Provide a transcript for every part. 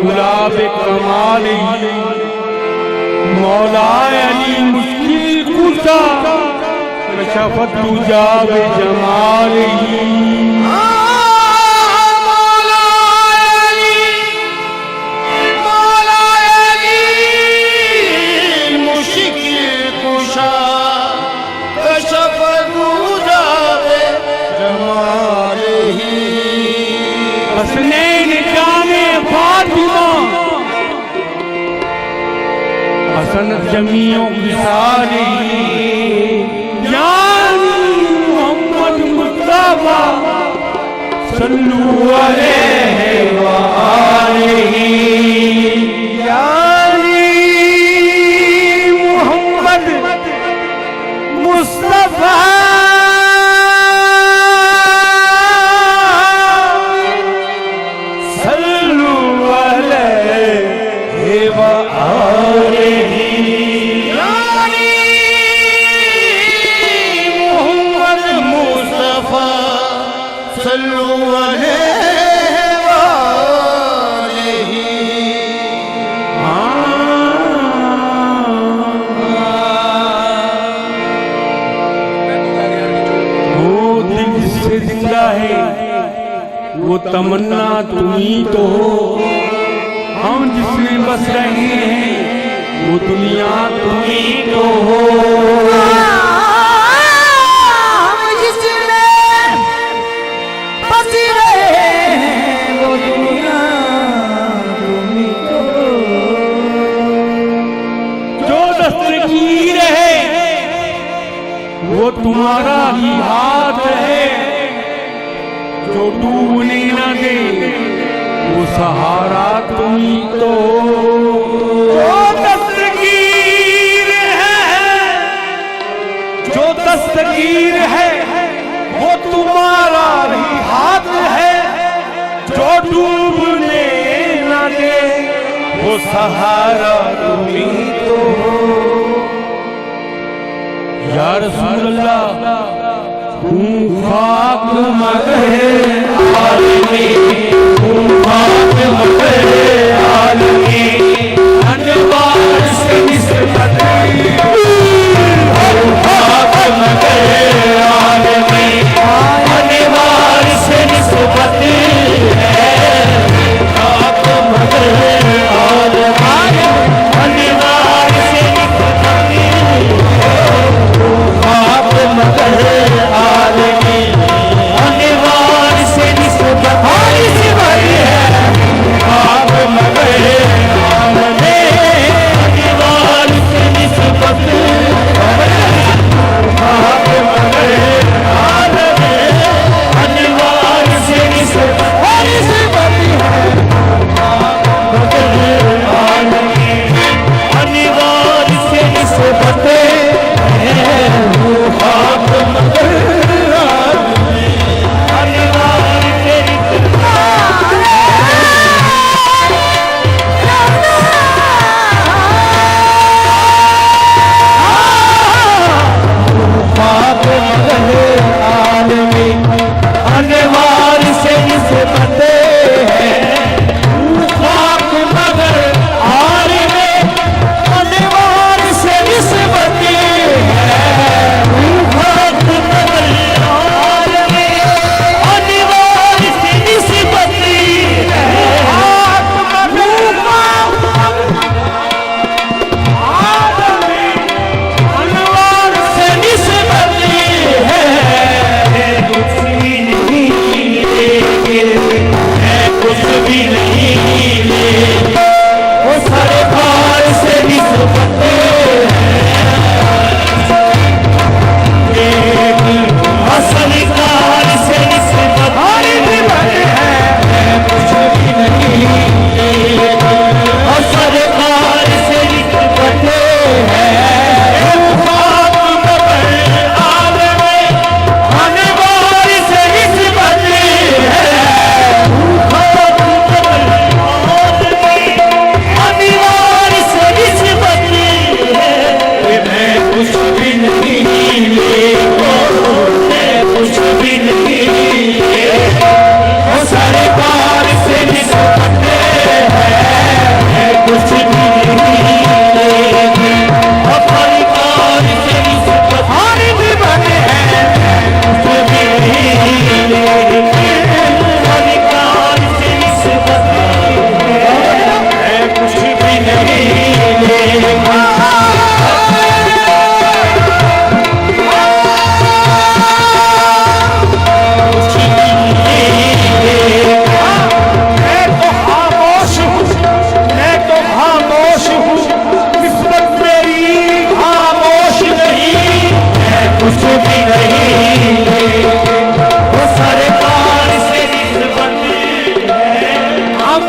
गुलाब कमाल मौलाए अली मुश्किल कुशा कशफत तुजाब जमाल जमियों की सारी मोहम्मद मुस्तफा सल्लल्लाहु अलैहि व आलिहि मोहम्मद मुस्तफा सल्लल्लाहु अलैहि व आलिहि वो तमन्ना तुम्ही तो हो, हम जिसमें बस रहे हैं वो दुनिया तुम्ही तो हो। हम जिसमें बस रहे हैं वो दुनिया तुम्ही तो हो। जो दस्तगीर है वो तुम्हारा ही हाथ है, जो डूबने न दे वो सहारा तुम्ही तो। जो दस्तगीर है वो तुम्हारा ही हाथ है, जो डूबने न दे वो सहारा तुम्ही तो। या रसूल अल्लाह खाक मगे आलमी, खाक मगे आलमी, अनवार से निस्बत खाक मगे आलमी, अनवार से निस्बत है। खाक मगे आलमी, अनवार से निस्बत खाक मगे आलमी, अनिवार्य से निस्बत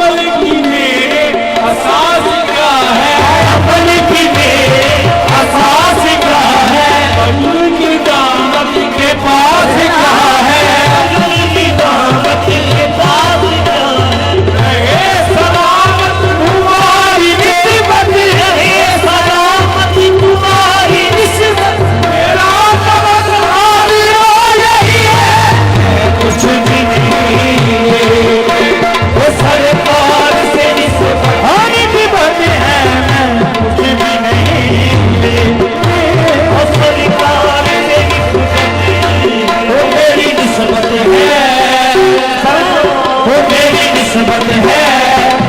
अकल की मेरे असास क्या है, अकल की मेरे असास क्या है, अकल की दामत के पास क्या है, अकल की दामत के पास क्या है, रहे सलामत तुम्हारी निस्बत, रहे सलामत तुम्हारी निस्बत, मेरा तमन्ना यही है, कुछ भी नहीं वो सरकार से निस्बत हमारी निस्बत है, मैं कुछ भी नहीं वो सरकार से निस्बत वो मेरी निस्बत है, वो मेरी निस्बत है,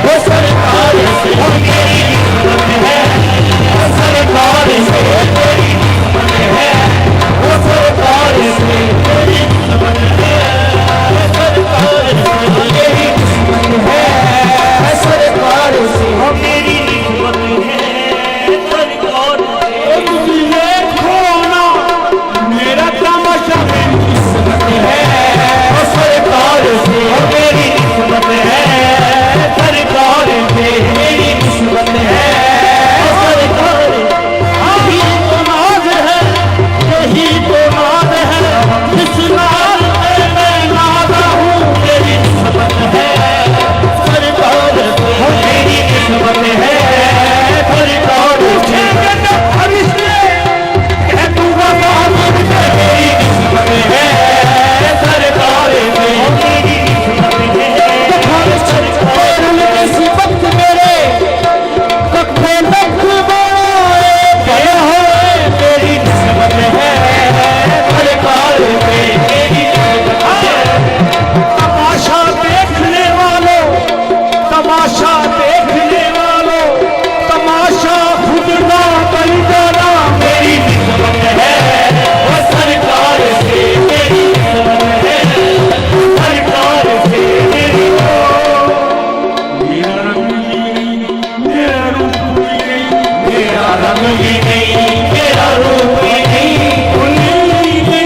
वो सरकार से वो मेरी निस्बत है, वो सरकार से मेरी निस्बत है, वो सरकार से मेरी निस्बत है, सरकार से मेरी निस्बत है, सरकार से मेरी निस्बत है, सरकार से तुझे खोना मेरा तमाशा है, निस्बत है, सरकार से मेरी निस्बत है, सरकार से मेरी निस्बत है, सरकार यही तो नाज है, यही तो नाज है, जिस नाज पे मैं नाजा हूँ मेरी निस्बत है, सरकार से मेरी निस्बत है, सरकार से कह दूंगा मेरी निस्बत है, सरकार से मेरी निस्बत है, सरकार ऐसी वक्त मेरे कखे लख बनाए गए हैं, मेरी निस्बत है, सरकार से मेरी निस्बत है, तमाशा देखने वालों, तमाशा देखने वालों, तमाशा खुद ना बन जाना मेरी निस्बत है, वो सरकार से मेरी निस्बत है, सरकार से मेरी मेरा रंग भी नहीं, मेरा रूप भी नहीं, मेरा रंग भी नहीं, मेरा रूप भी नहीं, नहीं, नहीं,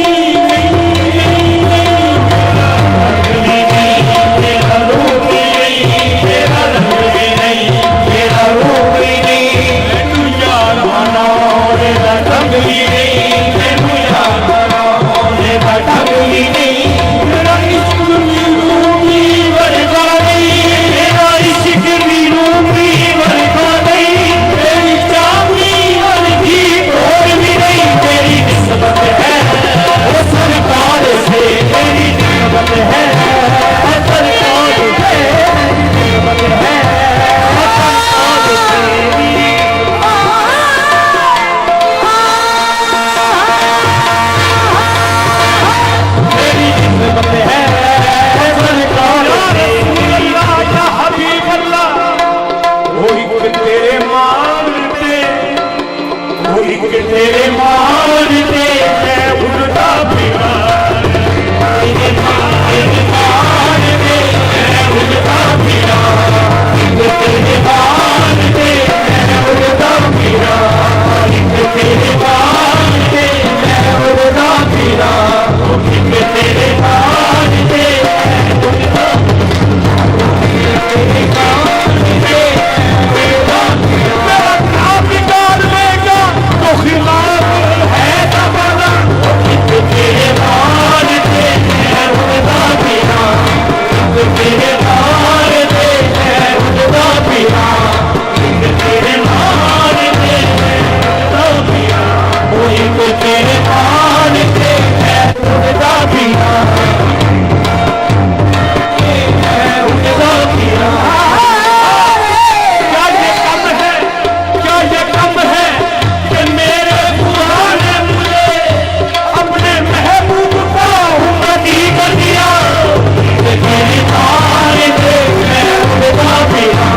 नहीं, रंग भी नहीं, मेरा रूप भी नहीं, मेरा रंग भी नहीं, मेरा रूप भी नहीं, तू यार आना मेरा रंग भी नहीं, मैनू याद मेरा ढंग भी नहीं, मेरा इश्क भी रूपी वर्गा नहीं, मेरा इश्क भी रूपी वर्गा नहीं, मेरी चांदी वर्गी कोई भी नहीं, मेरी निस्बत है, वो सरकार से मेरी निस्बत है, वो सरकार से मेरी निस्बत है, वो सरकार से मेरी मेरी निस्बत है, सरकार से या हबीब अल्लाह, वो एक तेरे मानते, वो एक तेरे मानते मैं उड़ता फिरा, तेरे मानते मैं उड़ता फिरा, तेरे मानते मैं उड़ता फिरा, तेरे मानते मैं उड़ता फिरा, तेरे मानते मैं उड़ता तेरे मानते मैं उड़ता मेरा काम बिगाड़ देगा तो खिलाफ है दबाना, तेरे मानते मैं उड़ता फिरा, तेरे मानते मैं उड़ता फिरा, तेरे मानते मैं उड़ता फिरा, वो एक तेरे मानते मैं उड़ता फिरा, मैं उड़ता फिरा। क्या ये कम है, क्या ये कम है कि मेरे खुदा ने मुझे अपने महबूब को उम्मती कर दिया, तेरे मानते मैं उड़ता फिरा,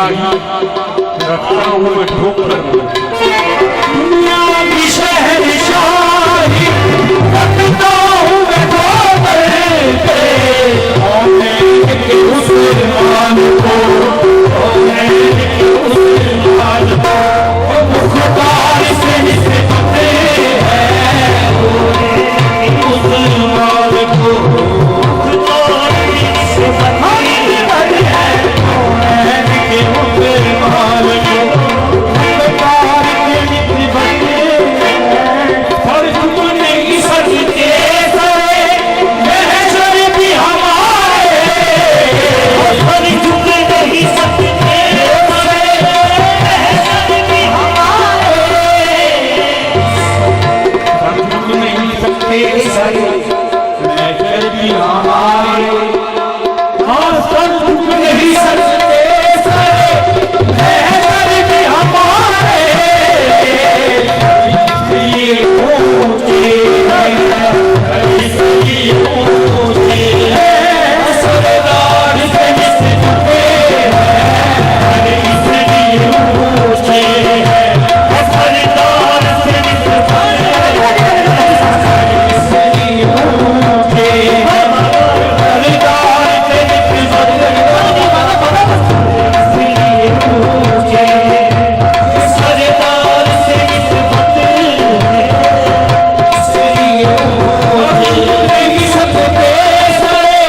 शाही रखता हूँ मैं ठोकर। दुनिया की शहंशाही रखता हूँ मैं ठोकर पे। होने के उस मान को, होने के उस मान को मुख्तार से निस्बते हैं। होने के उस मान को मुख्तार से निस्बते हैं। होने के उस मान को मुख्तार से निस्बते हैं। और तुम नहीं सकते सरे महशर भी हमारे। और तुम नहीं सकते सरे महशर भी हमारे। समझ नहीं सकते सरे महशर भी हमारे। हाँ सर तुम नहीं सकते सरे महशर भी हमारे। इसलिए ऊंचे हैं, इसलिए ऊंचे हैं, सरदार से निस्बते हैं। इसलिए ऊंचे हैं, सरदार से निस्बते हैं। इसलिए ऊंचे हैं, सरदार से निस्बते हैं। इसलिए ऊंचे हैं, सरदार से निस्बते हैं। इसलिए ऊंचे नहीं सकते सरे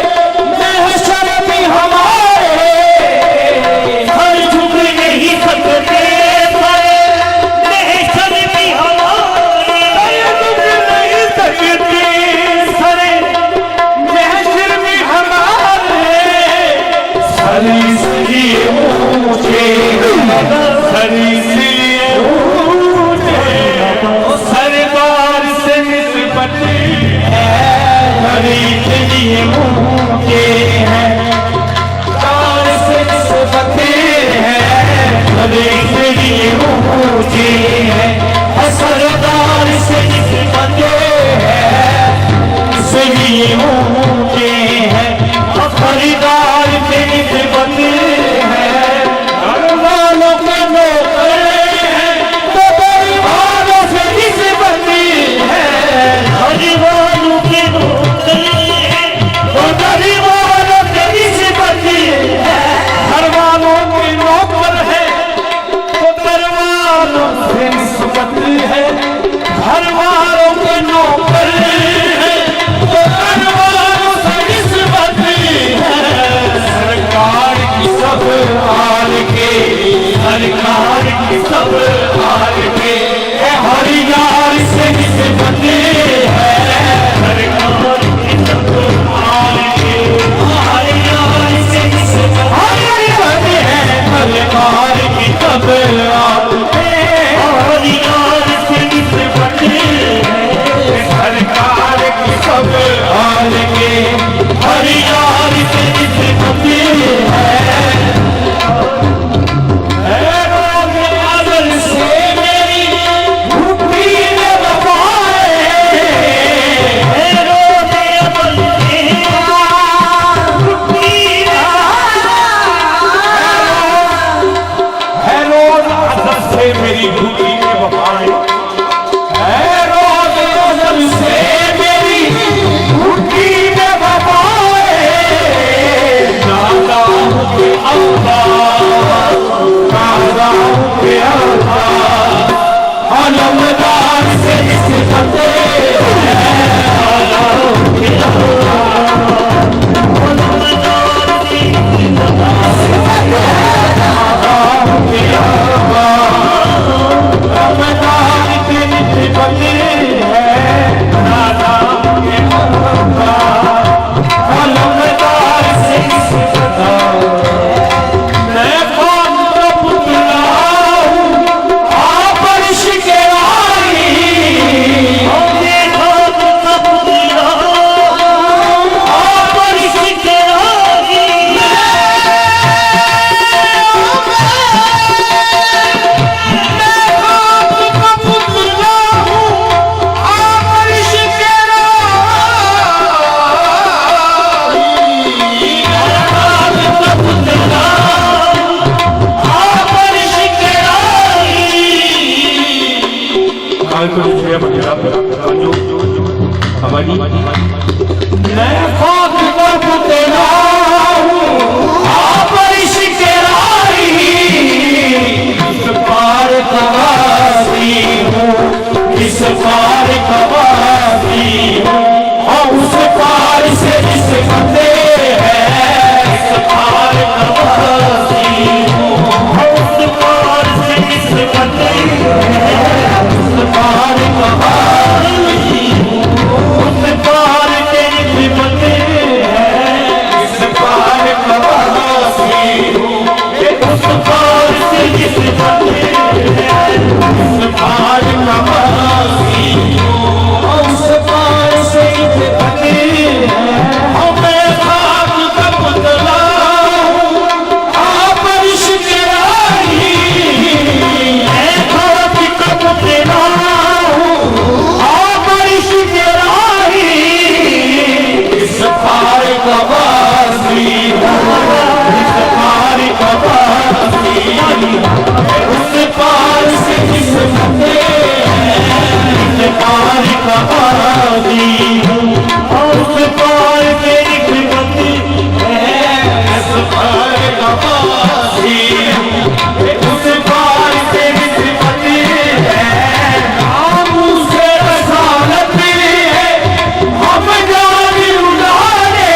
महशर भी हमारे। हर झुक नहीं सकते सरे महशर भी हमारे। झुक नहीं सकते सरे महशर भी हमारे। सर इसलिए ऊंचे सर इसलिए ऊंचे सरदार से निस्बते हैं। सर इसलिए ऊंचे हैं, सरदार से निस्बते हैं। सर इसलिए ऊंचे हैं, सरदार से निस्बते हैं। इसलिए ऊंचे हैं, सरदार से निस्बते हैं। घर वालों के नौकर हैं तो परिवारों से निस्बते हैं। घर वालों के नौकर हैं तो परिवारों से निस्बते हैं। घर वालों के नौकर हैं तो परिवारों से निस्बते हैं। घर वालों के नौकर हैं तो परिवारों से निस्बते हैं। सरकार की सब हाल के, सरकार की सब हाल के हर यार से निस्बते हैं। सरकार की सब हाल के हर यार से निस्बते हैं। सरकार की सब हाल के हर यार से निस्बते हैं। सरकार की सब हाल के हर यार से निस्बते हैं। अदल से मेरी मुट्ठी में वफाए। रोज़ अदल से मुट्ठी में है। रोज़ अदल से मेरी मुट्ठी में वफाए। रोज़ अदल से मेरी मुट्ठी में वफाए। नादा हूँ के अल्लाह, नादा हूँ के अल्लाह। अलमदार से निस्बते हैं। नादा हूँ के अल्लाह, अलमदार से निस्बते हैं। नादा हूँ के अल्लाह, अलमदार से निस्बते हैं। नादा हूँ के अल्लाह, अलमदार से निस्बते हैं। मैं कौन का पुतला हूँ, आप अर्श के रानी। आए तो इसलिए बंदा जो हमारी मैं खाक का पुतला हूँ आप इश्क राही इस पार कवासी हूँ इस पार कवासी हूँ और उस पार से इस बंदे हैं इस पार कवासी हूँ और उस पार से इस बंदे हैं उस पार कवासी हूँ उस पार के इस बंदे हैं इस पार कवासी हूँ उस पार से इस बंदे हैं उस पार कवासी हूँ उस पार से इस बंदे हैं मैं खाक का पुतला हूँ आप इश्क राही मैं खाक का पुतला हूँ आप इश्क राही इस पार कवासी इस पार कवासी उस पार से इस बंदे इस पार कवासी और उस पार के इस बंदे इस पार कवासी उस पार के इस बंदे नाम से रसालत है हम जान उड़ाने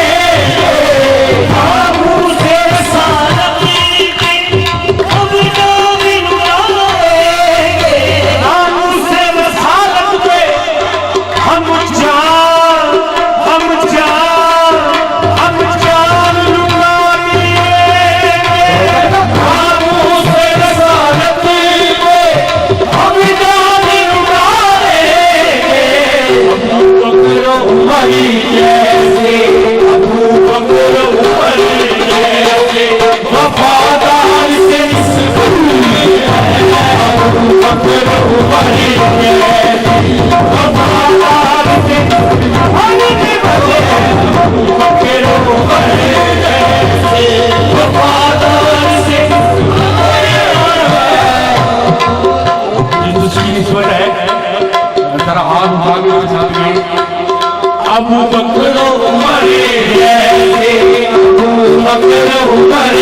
नाम से रसालत हम जान उड़ाने नाम से रसालत पे हम जान लुटाने नाम से रसालत पे हम जान उड़ाने उमरी जैसे अबू बकर उमर जैसे वफादार से इस अबू बकर उमर जैसे वफादार से अबू बकर उमर जैसे वफादार से जिसकी ईश्वर है जरा हाथ उठा के मेरे साथ में अबू बकर उमर जैसे अबू बकर उमर